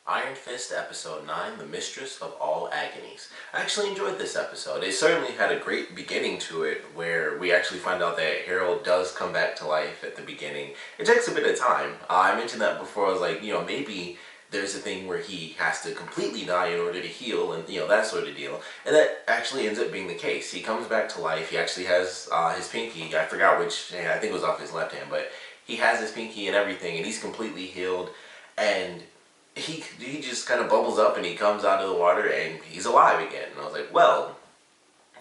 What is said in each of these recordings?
Iron Fist Episode 9, The Mistress of All Agonies. I actually enjoyed this episode. It certainly had a great beginning to it where we actually find out that Harold does come back to life at the beginning. It takes a bit of time. I mentioned that before. I was like, maybe there's a thing where he has to completely die in order to heal and, that sort of deal. And that actually ends up being the case. He comes back to life. He actually has his pinky. I forgot which hand. I think it was off his left hand, but he has his pinky and everything, and he's completely healed. And he just kind of bubbles up and he comes out of the water and he's alive again. And I was like, well,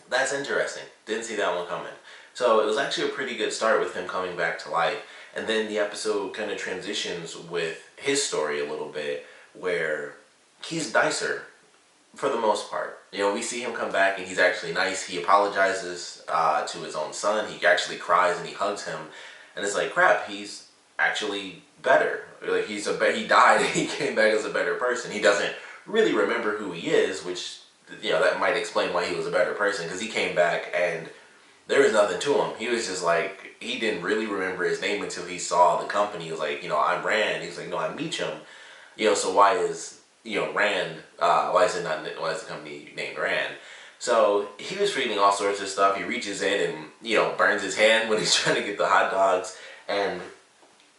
that's interesting. Didn't see that one coming. So it was actually a pretty good start with him coming back to life. And then the episode kind of transitions with his story a little bit where he's nicer for the most part. We see him come back and he's actually nice. He apologizes to his own son. He actually cries and he hugs him. And it's like, crap, he's actually better. Like he died and he came back as a better person. He doesn't really remember who he is, which that might explain why he was a better person, because he came back and there was nothing to him. He was just like, he didn't really remember his name until he saw the company. He was like, I'm Rand. He's like, no, I'm Meacham. So why is Rand? Why is the company named Rand? So he was reading all sorts of stuff. He reaches in and burns his hand when he's trying to get the hot dogs. And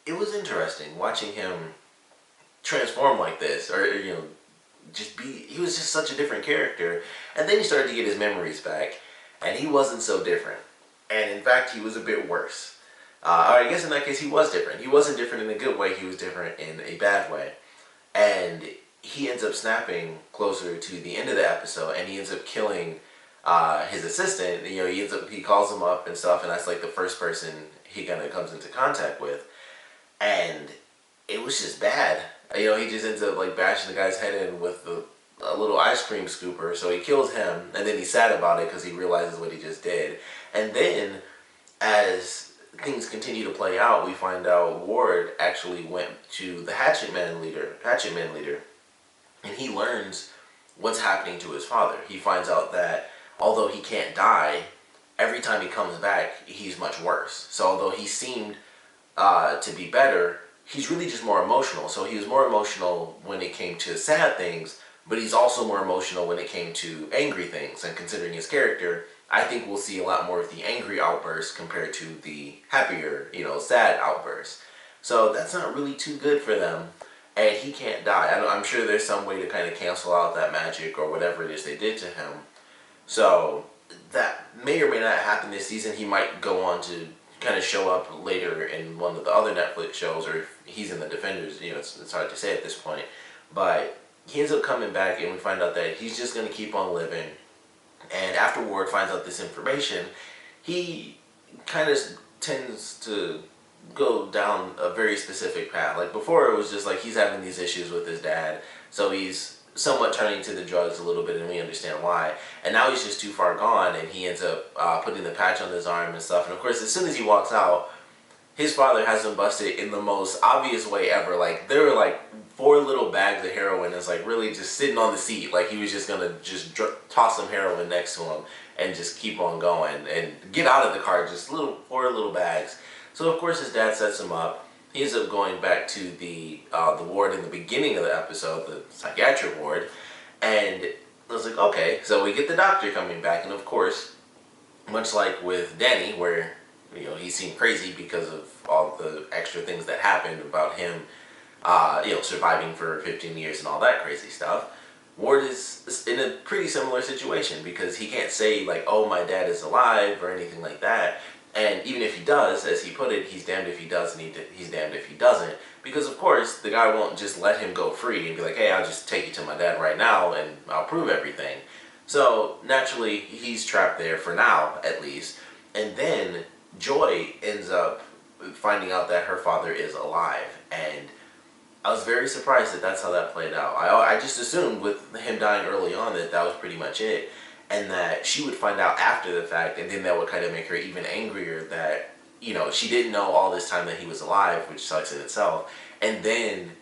it was interesting watching him transform like this, or he was just such a different character. And then he started to get his memories back, and he wasn't so different. And in fact, he was a bit worse. Or I guess in that case, he was different. He wasn't different in a good way. He was different in a bad way. And he ends up snapping closer to the end of the episode, and he ends up killing his assistant. He calls him up and stuff, and that's like the first person he kind of comes into contact with. And it was just bad. He just ends up like bashing the guy's head in with a little ice cream scooper. So he kills him, and then he's sad about it because he realizes what he just did. And then, as things continue to play out, we find out Ward actually went to the Hatchet Man leader, and he learns what's happening to his father. He finds out that although he can't die, every time he comes back, he's much worse. So although he seemed to be better, he's really just more emotional. So he was more emotional when it came to sad things, but he's also more emotional when it came to angry things. And considering his character, I think we'll see a lot more of the angry outbursts compared to the happier, sad outbursts. So that's not really too good for them. And he can't die. I'm sure there's some way to kind of cancel out that magic or whatever it is they did to him. So that may or may not happen this season. He might go on to kind of show up later in one of the other Netflix shows, or if he's in the Defenders, it's hard to say at this point. But he ends up coming back, and we find out that he's just going to keep on living. And after Ward finds out this information, he kind of tends to go down a very specific path. Like before, it was just like he's having these issues with his dad, so he's somewhat turning to the drugs a little bit, and we understand why. And now he's just too far gone, and he ends up putting the patch on his arm and stuff. And of course, as soon as he walks out, his father has him busted in the most obvious way ever. Like there were like 4 little bags of heroin that's like really just sitting on the seat. Like he was just gonna just toss some heroin next to him and just keep on going and get out of the car. Just 4 little bags. So of course his dad sets him up. He ends up going back to the ward in the beginning of the episode, the psychiatric ward, and I was like, okay, so we get the doctor coming back, and of course, much like with Danny, where he seemed crazy because of all the extra things that happened about him, surviving for 15 years and all that crazy stuff. Ward is in a pretty similar situation because he can't say like, oh, my dad is alive or anything like that. And even if he does, as he put it, he's damned if he does and he's damned if he doesn't. Because of course, the guy won't just let him go free and be like, hey, I'll just take you to my dad right now and I'll prove everything. So naturally, he's trapped there for now, at least. And then Joy ends up finding out that her father is alive. And I was very surprised that that's how that played out. I just assumed with him dying early on that was pretty much it. And that she would find out after the fact, and then that would kind of make her even angrier that, she didn't know all this time that he was alive, which sucks in itself. And then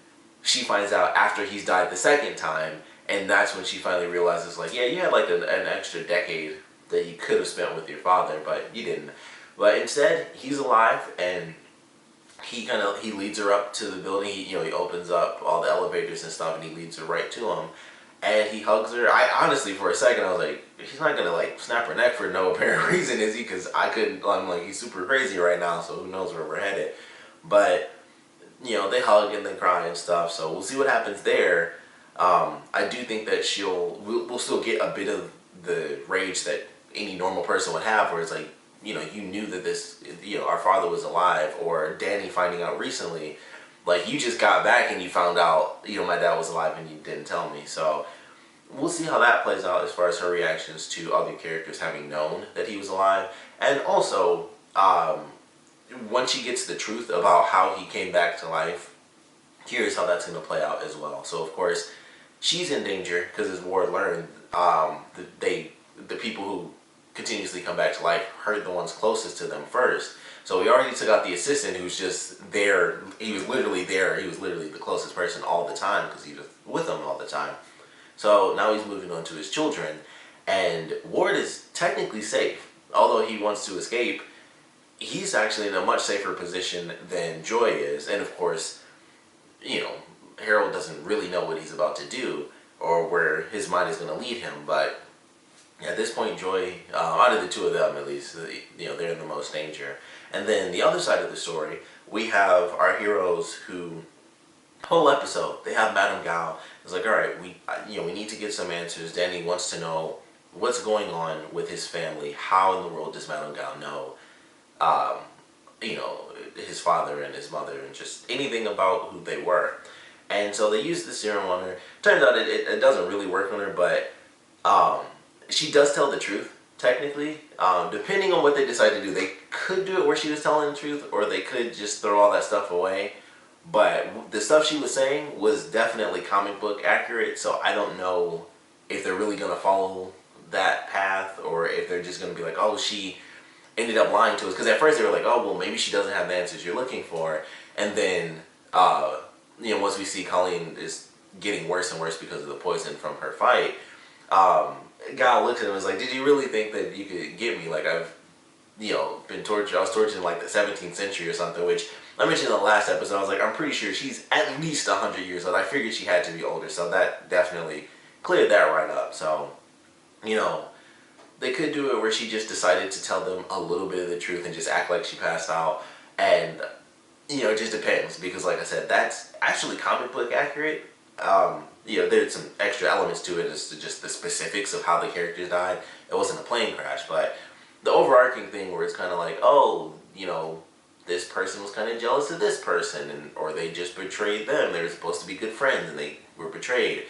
she finds out after he's died the second time, and that's when she finally realizes, like, yeah, you had like an extra decade that you could have spent with your father, but you didn't. But instead, he's alive, and he leads her up to the building. He opens up all the elevators and stuff, and he leads her right to him. And he hugs her. I honestly, for a second, I was like, he's not gonna like snap her neck for no apparent reason, is he? Because I'm like, he's super crazy right now, so who knows where we're headed. But they hug and they cry and stuff. So we'll see what happens there. I do think that we'll still get a bit of the rage that any normal person would have, where it's like, you knew that our father was alive, or Danny finding out recently, like, you just got back and you found out, my dad was alive and you didn't tell me. So we'll see how that plays out as far as her reactions to other characters having known that he was alive. And also, once she gets the truth about how he came back to life, here's how that's going to play out as well. So, of course, she's in danger because, as Ward learned, the people who continuously come back to life hurt the ones closest to them first. So we already took out the assistant, who's just there. He was literally there. He was literally the closest person all the time because he was with them all the time. So now he's moving on to his children. And Ward is technically safe. Although he wants to escape, he's actually in a much safer position than Joy is. And of course, Harold doesn't really know what he's about to do or where his mind is going to lead him. But at this point, Joy, out of the two of them at least, they're in the most danger. And then the other side of the story, we have our heroes who, whole episode, they have Madame Gao. It's like, all right, we need to get some answers. Danny wants to know what's going on with his family. How in the world does Madame Gao know, his father and his mother and just anything about who they were? And so they use the serum on her. Turns out it doesn't really work on her, but she does tell the truth, technically. Depending on what they decide to do, they could do it where she was telling the truth, or they could just throw all that stuff away. But the stuff she was saying was definitely comic book accurate, so I don't know if they're really going to follow that path, or if they're just going to be like, oh, she ended up lying to us. Because at first they were like, oh, well, maybe she doesn't have the answers you're looking for. And then, once we see Colleen is getting worse and worse because of the poison from her fight, Guy looks at him and was like, did you really think that you could get me? Like, I've, been tortured. I was tortured in like the 17th century or something, which I mentioned in the last episode. I was like, I'm pretty sure she's at least 100 years old. I figured she had to be older, so that definitely cleared that right up. So, they could do it where she just decided to tell them a little bit of the truth and just act like she passed out. And, it just depends, because like I said, that's actually comic book accurate. There's some extra elements to it as to just the specifics of how the characters died. It wasn't a plane crash, but the overarching thing where it's kind of like, oh, this person was kind of jealous of this person, or they just betrayed them. They were supposed to be good friends and they were betrayed.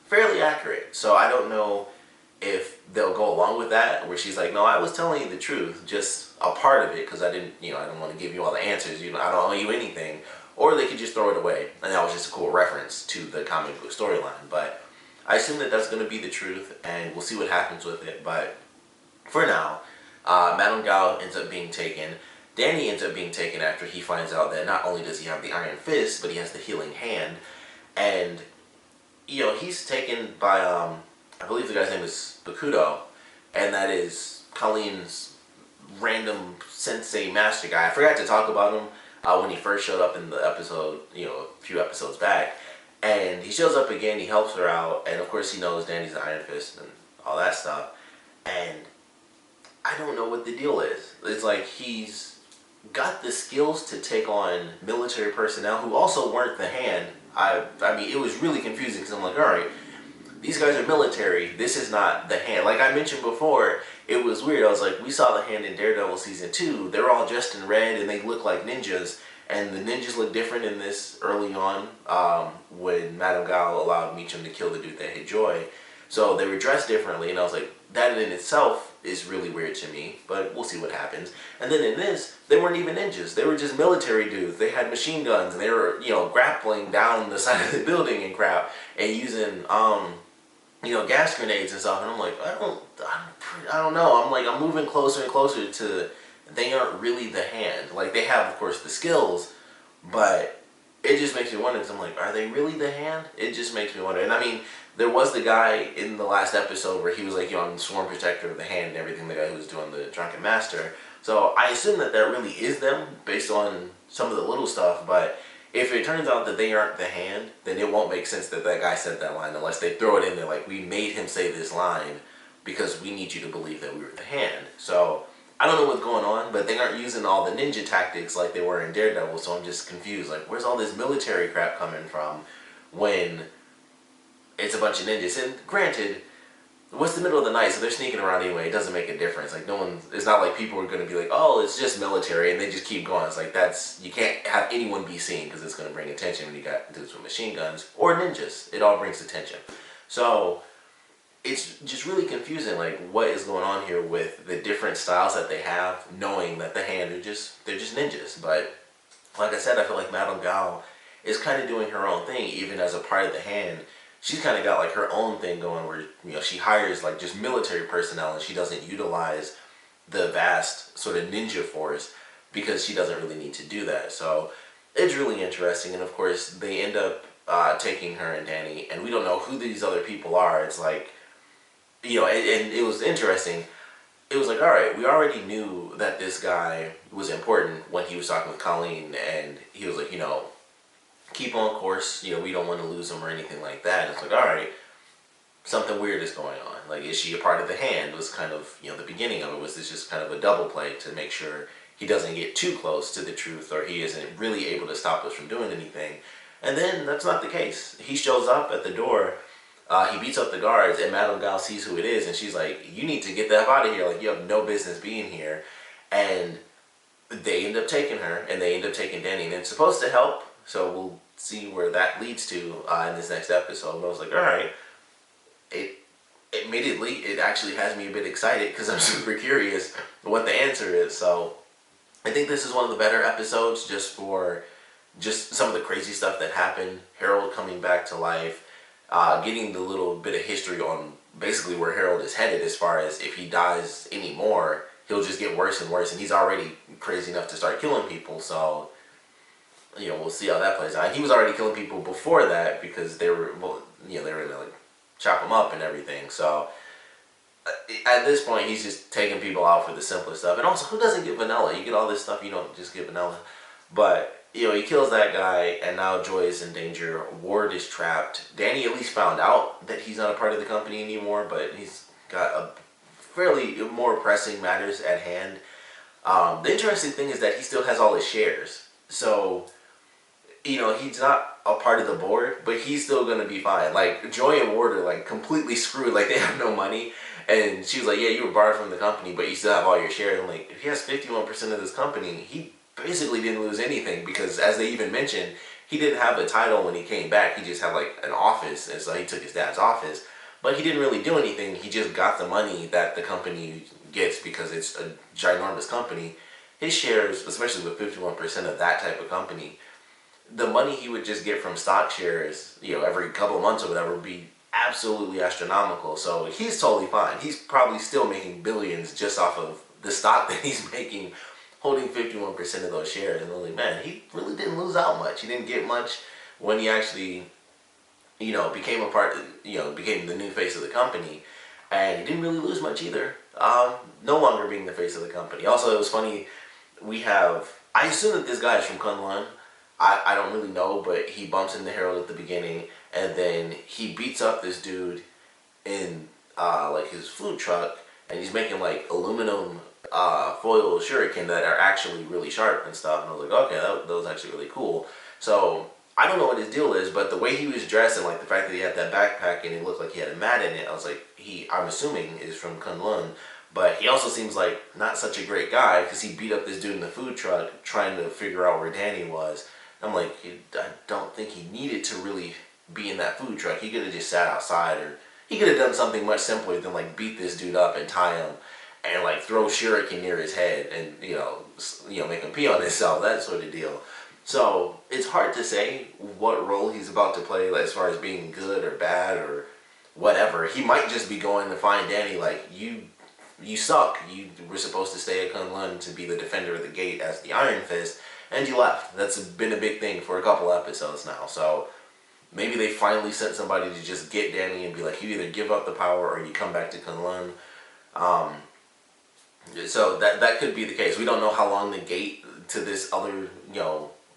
Fairly accurate. So I don't know if they'll go along with that, where she's like, no, I was telling you the truth, just a part of it, because I didn't want to give you all the answers. I don't owe you anything. Or they could just throw it away, and that was just a cool reference to the comic book storyline. But I assume that that's going to be the truth, and we'll see what happens with it. But for now, Madame Gao ends up being taken. Danny ends up being taken after he finds out that not only does he have the Iron Fist, but he has the Healing Hand. And, he's taken by, I believe the guy's name is Bakudo, and that is Colleen's random sensei master guy. I forgot to talk about him when he first showed up in the episode, a few episodes back. And he shows up again, he helps her out, and of course he knows Danny's the Iron Fist and all that stuff. And I don't know what the deal is. It's like he's got the skills to take on military personnel who also weren't the Hand. I mean, it was really confusing because I'm like, alright, these guys are military, this is not the Hand. Like I mentioned before, it was weird. I was like, we saw the Hand in Daredevil Season 2. They're all dressed in red and they look like ninjas. And the ninjas look different in this early on when Madame Gao allowed Meacham to kill the dude that hit Joy. So they were dressed differently, and I was like, that in itself is really weird to me, but we'll see what happens. And then in this, they weren't even ninjas. They were just military dudes. They had machine guns, and they were, grappling down the side of the building and crap, and using, gas grenades and stuff. And I'm like, I don't know. I'm like, I'm moving closer and closer to, they aren't really the Hand. Like, they have, of course, the skills, but it just makes me wonder, because I'm like, are they really the Hand? It just makes me wonder. And I mean, there was the guy in the last episode where he was like, I'm the sworn protector of the Hand and everything, the guy who was doing the Drunken Master. So I assume that really is them based on some of the little stuff, but if it turns out that they aren't the hand, then it won't make sense that that guy said that line unless they throw it in there like, we made him say this line because we need you to believe that we were the hand. So I don't know what's going on, but they aren't using all the ninja tactics like they were in Daredevil, so I'm just confused. Like, where's all this military crap coming from when it's a bunch of ninjas? And granted, what's the middle of the night, so they're sneaking around anyway. It doesn't make a difference. Like, no one, it's not like people are going to be like, oh, it's just military, and they just keep going. It's like, you can't have anyone be seen because it's going to bring attention when you got dudes with machine guns or ninjas. It all brings attention. So it's just really confusing, like, what is going on here with the different styles that they have, knowing that the hand they're just ninjas. But like I said, I feel like Madame Gao is kind of doing her own thing, even as a part of the hand. She's kind of got like her own thing going where, she hires like just military personnel and she doesn't utilize the vast sort of ninja force because she doesn't really need to do that. So it's really interesting. And of course they end up taking her and Danny, and we don't know who these other people are. It's like, and it was interesting. It was like, all right, we already knew that this guy was important when he was talking with Colleen, and he was like, keep on course, we don't want to lose him or anything like that. And it's like, all right, something weird is going on. Like, is she a part of the hand? Was kind of, the beginning of it. Was this just kind of a double play to make sure he doesn't get too close to the truth, or he isn't really able to stop us from doing anything? And then that's not the case. He shows up at the door, he beats up the guards, and Madame Gao sees who it is, and she's like, you need to get the F out of here. Like, you have no business being here. And they end up taking her, and they end up taking Danny, and it's supposed to help. So we'll see where that leads to in this next episode. But I was like, all right. Admittedly, it actually has me a bit excited because I'm super curious what the answer is. So I think this is one of the better episodes just for some of the crazy stuff that happened. Harold coming back to life, getting the little bit of history on basically where Harold is headed as far as if he dies anymore, he'll just get worse and worse. And he's already crazy enough to start killing people. So we'll see how that plays out. He was already killing people before that because they were gonna like chop them up and everything. So at this point, he's just taking people out for the simplest stuff. And also, who doesn't get vanilla? You get all this stuff, you don't just get vanilla. But he kills that guy, and now Joy is in danger. Ward is trapped. Danny at least found out that he's not a part of the company anymore, but he's got a fairly more pressing matters at hand. The interesting thing is that he still has all his shares. So he's not a part of the board, but he's still going to be fine. Like, Joy and Ward are, like, completely screwed. Like, they have no money. And she was like, yeah, you were barred from the company, but you still have all your shares. I'm like, if he has 51% of this company, he basically didn't lose anything because, as they even mentioned, he didn't have a title when he came back. He just had, like, an office, and so he took his dad's office. But he didn't really do anything. He just got the money that the company gets because it's a ginormous company. His shares, especially with 51% of that type of company, the money he would just get from stock shares, every couple of months or whatever, would be absolutely astronomical. So he's totally fine. He's probably still making billions just off of the stock that he's making, holding 51% of those shares. And I'm like, man, he really didn't lose out much. He didn't get much when he actually, became became the new face of the company. And he didn't really lose much either. No longer being the face of the company. Also, it was funny, I assume that this guy is from Kunlun. I don't really know, but he bumps into Harold at the beginning, and then he beats up this dude in like his food truck, and he's making like aluminum foil shuriken that are actually really sharp and stuff. And I was like, okay, that was actually really cool. So I don't know what his deal is, but the way he was dressed and like the fact that he had that backpack and it looked like he had a mat in it, I was like, I'm assuming is from Kunlun. But he also seems like not such a great guy because he beat up this dude in the food truck trying to figure out where Danny was. I'm like, I don't think he needed to really be in that food truck. He could have just sat outside, or he could have done something much simpler than like beat this dude up and tie him and like throw shuriken near his head and make him pee on himself, that sort of deal. So it's hard to say what role he's about to play, like, as far as being good or bad or whatever. He might just be going to find Danny like, you suck. You were supposed to stay at Kunlun to be the defender of the gate as the Iron Fist, and you left. That's been a big thing for a couple episodes now. So maybe they finally sent somebody to just get Danny and be like, you either give up the power or you come back to Kunlun. So that could be the case. We don't know how long the gate to this other,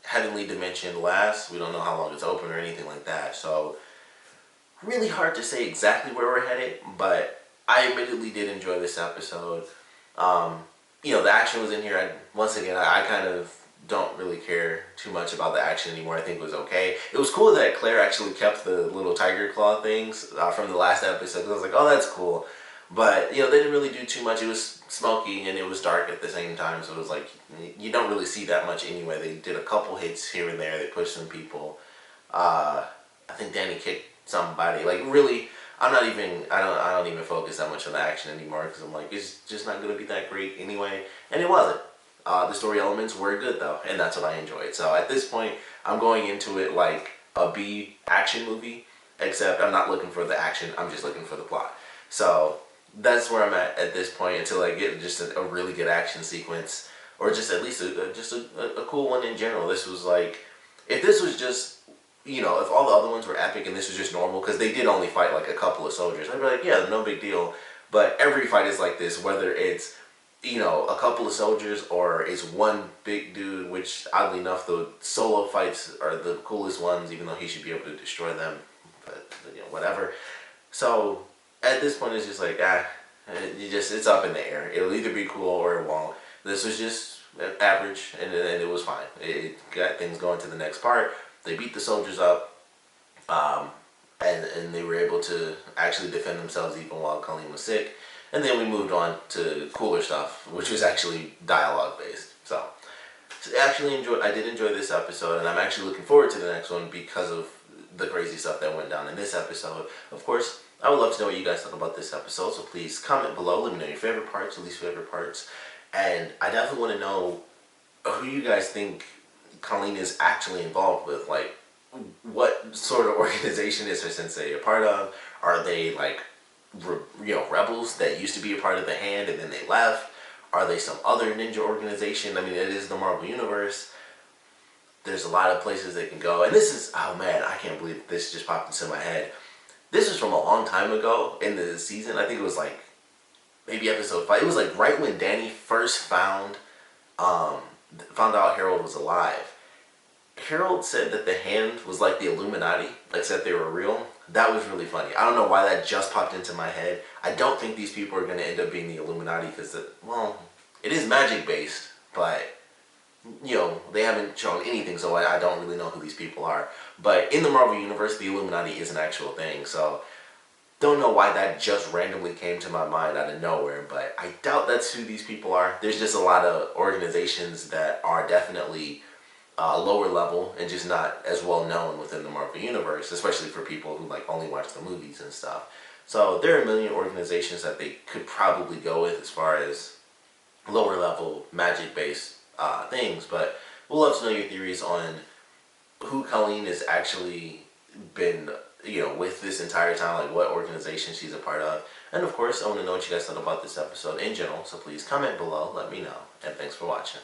heavenly dimension lasts. We don't know how long it's open or anything like that. So really hard to say exactly where we're headed, but I admittedly did enjoy this episode. Um, the action was in here. Once again, I kind of don't really care too much about the action anymore. I think it was okay. It was cool that Claire actually kept the little tiger claw things from the last episode. I was like, oh, that's cool. But, they didn't really do too much. It was smoky and it was dark at the same time. So it was like, you don't really see that much anyway. They did a couple hits here and there. They pushed some people. I think Danny kicked somebody. Like, really, I don't even focus that much on the action anymore. Because I'm like, it's just not going to be that great anyway. And it wasn't. The story elements were good though. And that's what I enjoyed. So at this point, I'm going into it like a B action movie. Except I'm not looking for the action. I'm just looking for the plot. So that's where I'm at this point until I get just a really good action sequence, or just at least a cool one in general. This was like, if this was just, if all the other ones were epic and this was just normal, because they did only fight like a couple of soldiers, I'd be like, yeah, no big deal. But every fight is like this, whether it's, a couple of soldiers or it's one big dude, which oddly enough, the solo fights are the coolest ones, even though he should be able to destroy them, but whatever. So at this point, it's just like, it's up in the air. It'll either be cool or it won't. This was just average, and it was fine. It got things going to the next part. They beat the soldiers up, and they were able to actually defend themselves even while Colleen was sick. And then we moved on to cooler stuff, which was actually dialogue based. So I did enjoy this episode, and I'm actually looking forward to the next one because of the crazy stuff that went down in this episode. Of course, I would love to know what you guys thought about this episode, so please comment below. Let me know your favorite parts, your least favorite parts. And I definitely want to know who you guys think Colleen is actually involved with. Like, what sort of organization is her sensei a part of? Are they, like, rebels that used to be a part of the Hand and then they left? Are they some other ninja organization? I mean, it is the Marvel Universe. There's a lot of places they can go. And this is, oh man, I can't believe this just popped into my head. This was from a long time ago in the season. I think it was like maybe episode 5. It was like right when Danny first found out Harold was alive. Harold said that the Hand was like the Illuminati, except they were real. That was really funny. I don't know why that just popped into my head. I don't think these people are going to end up being the Illuminati because, it is magic based, but they haven't shown anything, so I don't really know who these people are. But in the Marvel Universe, the Illuminati is an actual thing, so don't know why that just randomly came to my mind out of nowhere, but I doubt that's who these people are. There's just a lot of organizations that are definitely lower level and just not as well known within the Marvel Universe, especially for people who like only watch the movies and stuff. So there are a million organizations that they could probably go with as far as lower level magic based things, but we'll love to know your theories on who Colleen has actually been, with this entire time, like what organization she's a part of. And of course, I want to know what you guys thought about this episode in general, so please comment below, let me know, and thanks for watching.